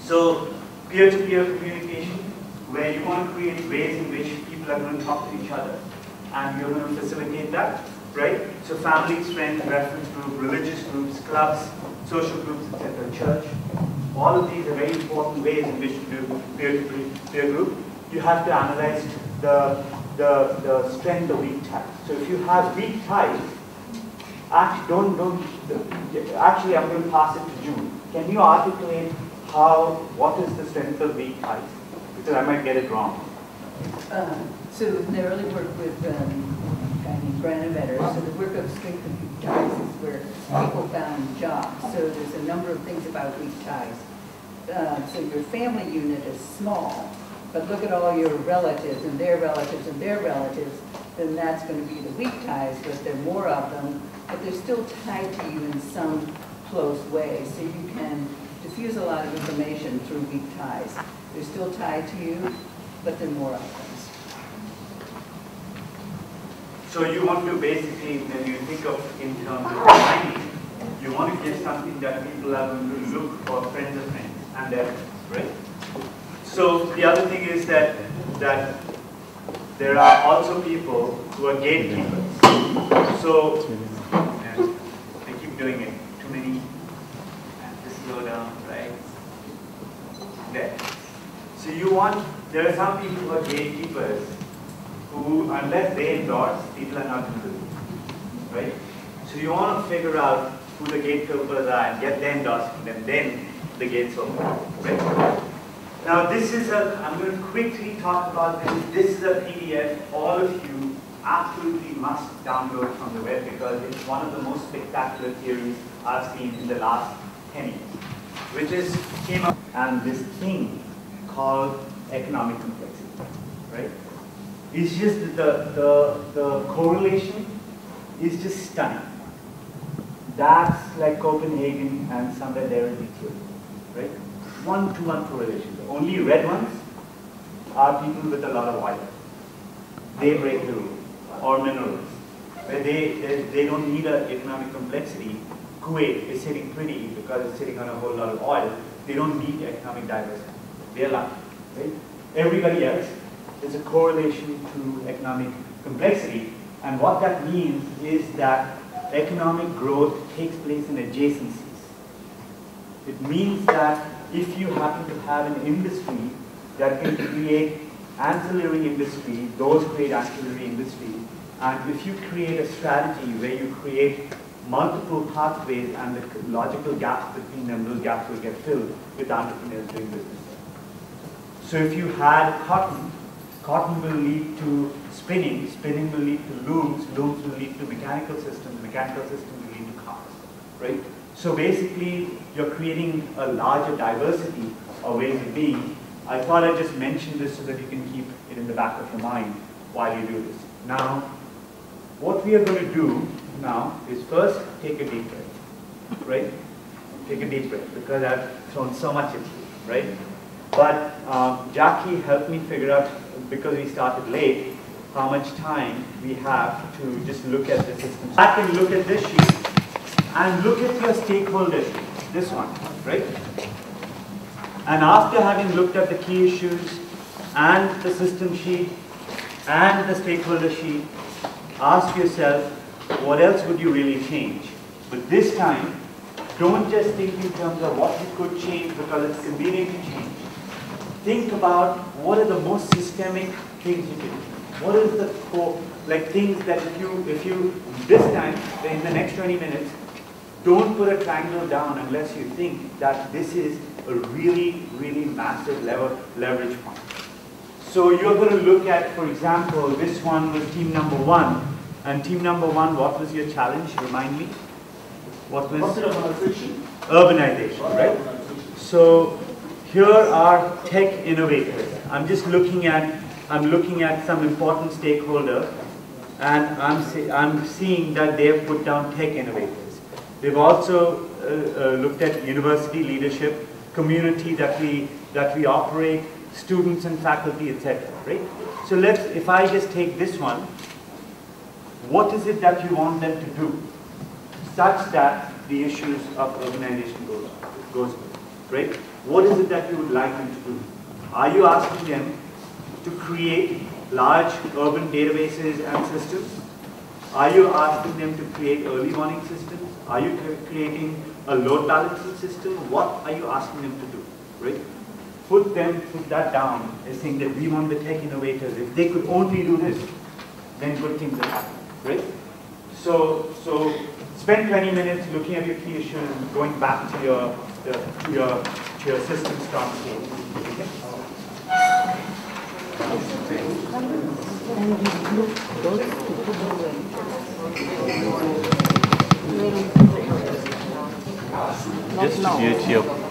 So peer-to-peer communication, where you want to create ways in which people are going to talk to each other, and you're going to facilitate that, right? So families, friends, reference group, religious groups, clubs, social groups, etc., church. All of these are very important ways in which to do peer-to-peer group. You have to analyze the strength of weak ties. So if you have weak ties, actually I'm going to pass it to June. Can you articulate what is the strength of weak ties? Because I might get it wrong. So in the early work with grant inventors, so the work of strength of weak ties is where people found jobs. So there's a number of things about weak ties. So your family unit is small, but look at all your relatives and their relatives and their relatives, then that's going to be the weak ties, but there are more of them, but they're still tied to you in some close way. So you can diffuse a lot of information through weak ties. They're still tied to you, but there are more of them. So you want to basically, when you think of in terms of designing, you want to give something that people are going to look for friends of friends and their friends, right? So the other thing is that there are also people who are gatekeepers. So I keep doing it. Too many. Just slow down, right? There. So there are some people who are gatekeepers who, unless they endorse, people are not going to do it, right? So you want to figure out who the gatekeepers are and get their endorsement, and then the gates open, right? Now I'm going to quickly talk about this. This is a PDF all of you absolutely must download from the web because it's one of the most spectacular theories I've seen in the last 10 years, which came up and this thing called economic complexity, right? It's just the correlation is just stunning. That's like Copenhagen and somewhere there is the theory, right? 1-to-1 correlation. The only red ones are people with a lot of oil. They break the rule, or minerals, where they don't need an economic complexity. Kuwait is sitting pretty because it's sitting on a whole lot of oil. They don't need economic diversity. They're lucky, right? Everybody else, there's a correlation to economic complexity, and what that means is that economic growth takes place in adjacencies. It means that if you happen to have an industry that can create ancillary industry, those create ancillary industry, and if you create a strategy where you create multiple pathways and the logical gaps between them, those gaps will get filled with entrepreneurs doing business. So if you had cotton, cotton will lead to spinning, spinning will lead to looms, looms will lead to mechanical systems, mechanical systems will lead to cars, right? So basically, you're creating a larger diversity of ways of being. I thought I'd just mention this so that you can keep it in the back of your mind while you do this. Now, what we are going to do now is first take a deep breath, right? Take a deep breath because I've thrown so much at you, right? But Jackie helped me figure out, because we started late, how much time we have to just look at the system. I can look at this sheet and look at your stakeholder sheet, this one, right? And after having looked at the key issues and the system sheet and the stakeholder sheet, ask yourself, what else would you really change? But this time, don't just think in terms of what you could change because it's convenient to change. Think about what are the most systemic things you can do. What is the core, like things that if you this time, in the next 20 minutes, don't put a triangle down unless you think that this is a really, really massive leverage point. So you're going to look at, for example, this one was team number 1. And team number 1, what was your challenge? Remind me. What was urbanization? Urbanization, right? So here are tech innovators. I'm looking at some important stakeholder, and I'm seeing that they have put down tech innovators. They've also looked at university leadership, community that we operate, students and faculty, etc. Right? So if I just take this one, what is it that you want them to do such that the issues of urbanization goes right? What is it that you would like them to do? Are you asking them to create large urban databases and systems? Are you asking them to create early warning systems? Are you creating a load balancing system? What are you asking them to do, right? Put that down as saying that we want the tech innovators. If they could only do this, then good things will happen, right? So spend 20 minutes looking at your key issues and going back to your systems transform. Okay? Just to